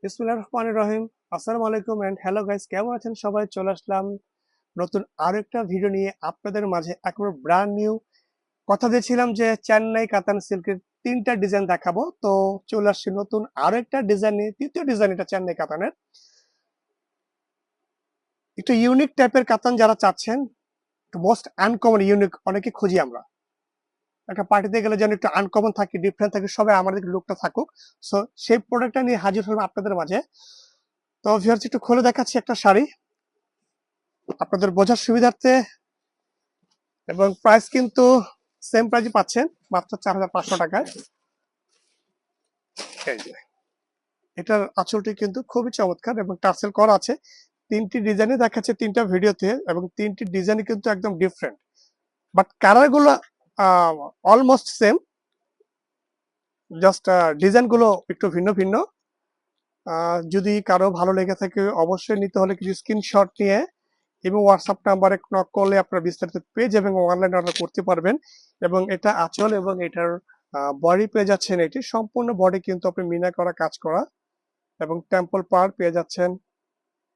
বিসমিল্লাহির রহমানির রহিম। আসসালামু আলাইকুম এন্ড হ্যালো গাইস, কেমন আছেন সবাই? চলে আসলাম নতুন আরো একটা ভিডিও নিয়ে আপনাদের মাঝে। একেবারে ব্র্যান্ড নিউ। কথা দিয়েছিলাম যে চেন্নাই কাতান সিল্কের 3টা ডিজাইন দেখাবো, তো চলে আসছি নতুন আরো একটা ডিজাইন নিয়ে। তৃতীয় ডিজাইন এটা চেন্নাই কাতানের। একটু ইউনিক টাইপের কাতান যারা চাচ্ছেন, মোস্ট আনকমন ইউনিক অনেকে খুঁজি আমরা। একটা পার্টিতে গেলে যেন একটু আনকমন থাকে, ডিফারেন্ট থাকে, সবাই আমাদের লুকটা থাকুক। সো সেই প্রোডাক্টটা নিয়ে হাজির হলাম আপনাদের মাঝে। তো ভিউয়ার্স, একটু খুলে দেখাচ্ছি একটা শাড়ি আপনাদের বোঝার সুবিধার্থে, এবং প্রাইস কিন্তু সেম প্রাইসই পাচ্ছেন, মাত্র 4500 টাকায়। এই যে এটার আঁচলটি কিন্তু খুবই চমৎকার এবং টার্সেল করা আছে। 3টি ডিজাইনে দেখাচ্ছে 3টা ভিডিওতে, এবং 3টি ডিজাইনই কিন্তু একদম ডিফারেন্ট, বাট কালার গুলো অলমোস্ট সেম, জাস্ট ডিজাইন গুলো একটু ভিন্ন ভিন্ন। যদি কারো ভালো লেগে থাকে অবশ্যই নিতে হলে কিছু স্ক্রিনশট নিয়ে এবং হোয়াটসঅ্যাপ নাম্বারে নক করলে আপনারা বিস্তারিত পেজ এবং অনলাইন অর্ডার করতে পারবেন। এবং এটা আঁচল এবং এটার বডি পেয়ে যাচ্ছেন, এটি সম্পূর্ণ বডি কিন্তু আপনি মিনা করা কাজ করা, এবং টেম্পল পার পেয়ে যাচ্ছেন।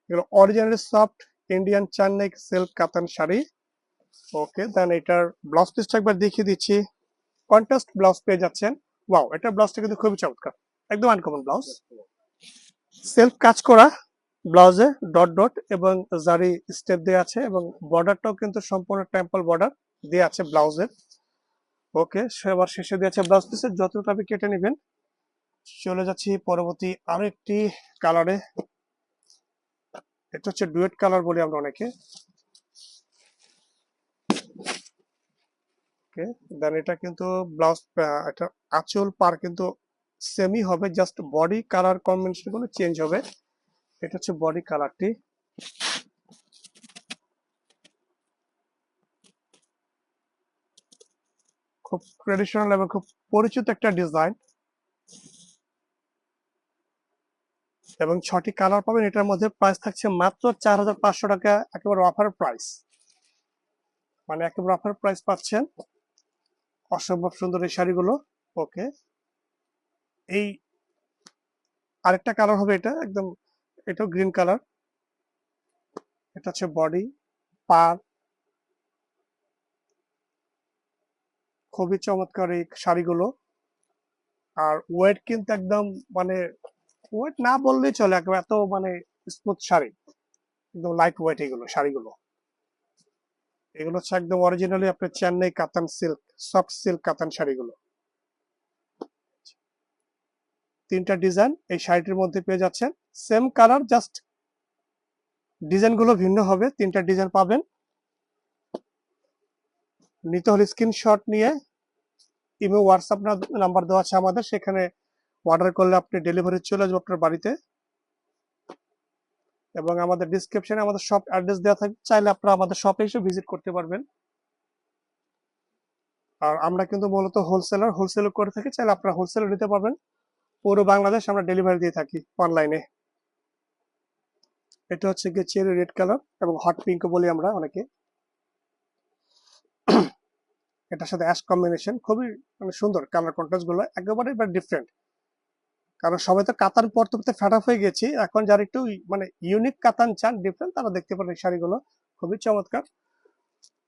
এগুলো original soft Indian Chennai silk কাতান শাড়ি। ওকে, দেন এটার ব্লাউজ পিসটা একবার দেখিয়ে দিচ্ছি। কন্ট্রাস্ট ব্লাউজ পেয়ে যাচ্ছেন। ওয়াও, এটার ব্লাউজটা কিন্তু খুবই চমৎকার, একদম আনকমন ব্লাউজ, সেলফ কাজ করা ব্লাউজে ডট ডট এবং জারি স্টেপ দেওয়া আছে, এবং বর্ডারটাও কিন্তু সম্পূর্ণ টেম্পল বর্ডার দেওয়া আছে ব্লাউজের। ওকে, সবার শেষে দেওয়া আছে ব্লাউজ পিসের যতটা আপনি কেটে নেবেন। চলে যাচ্ছি পরবর্তী আরো একটি কালারে। এটা হচ্ছে ডুয়েট কালার বলি আমরা অনেকে। ওকে, দেন এটা কিন্তু ব্লাউজ, এটা আঁচল পার কিন্তু সেমই হবে, জাস্ট বডি কালার কম্বিনেশন গুলো চেঞ্জ হবে। এটা হচ্ছে বডি কালারটি। খুব ট্রেডিশনাল এবং খুব পরিচিত একটা ডিজাইন, এবং 6টি কালার পাবেন। এটার মধ্যে প্রাইস থাকছে মাত্র 4500 টাকা, একেবারে অফার প্রাইস, মানে একেবারে অফার প্রাইস পাচ্ছেন। অসম্ভব সুন্দর এই শাড়িগুলো। ওকে, এই আরেকটা কালার হবে, এটা একদম, এটাও গ্রিন কালার। এটা হচ্ছে বডি পার, খুবই চমৎকার এই শাড়িগুলো। আর ওয়েট কিন্তু একদম, মানে ওয়েট না বললেই চলে, একেবারে এত মানে স্মুথ শাড়ি, একদম লাইট ওয়েট এগুলো শাড়িগুলো। এগুলো হচ্ছে একদম অরিজিনালি আপনার চেন্নাই কাতান সিল্ক, সফট সিল্ক কাতান শাড়িগুলো। 3টা ডিজাইন এই শাড়িটির মধ্যে পেয়ে যাচ্ছেন, সেম কালার, জাস্ট ডিজাইন গুলো ভিন্ন হবে। 3টা ডিজাইন পাবেন। নিতে হলে স্ক্রিনশট নিয়ে ইমো হোয়াটসঅ্যাপ নাম্বার দেওয়া আছে আমাদের, সেখানে অর্ডার করলে আপনি ডেলিভারি চলে আসবে আপনার বাড়িতে। এবং আমাদের ডিসক্রিপশনে আমাদের শপ অ্যাড্রেস দেওয়া থাকে, চাইলে আপনারা আমাদের শপে এসে ভিজিট করতে পারবেন। আর আমরা কিন্তু মূলত হোলসেল করে থাকি, চাইলে আপনারা হোলসেলও নিতে পারবেন। পুরো বাংলাদেশ আমরা ডেলিভারি দিয়ে থাকি অনলাইনে। এটা হচ্ছে গিয়ে চেরি রেড কালার এবং হট পিঙ্ক বলি আমরা অনেকে। এটার সাথে অ্যাশ কম্বিনেশন, খুবই মানে সুন্দর কালার কন্ট্রাস্ট গুলো, একেবারে ডিফারেন্ট। কারণ সবাই তো কাতান পরতে পরতে ফেড আপ হয়ে গেছি, এখন যারা একটু মানে ইউনিক কাতান চান, ডিফারেন্ট, তারা দেখতে পারেন এই শাড়িগুলো, খুবই চমৎকার।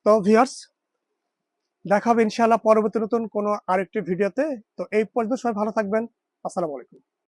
তো ভিউয়ার্স, দেখা হবে ইনশাআল্লাহ পরবর্তী নতুন কোনো আরেকটি ভিডিওতে। তো এই পর্যন্ত সবাই ভালো থাকবেন। আসসালামু আলাইকুম।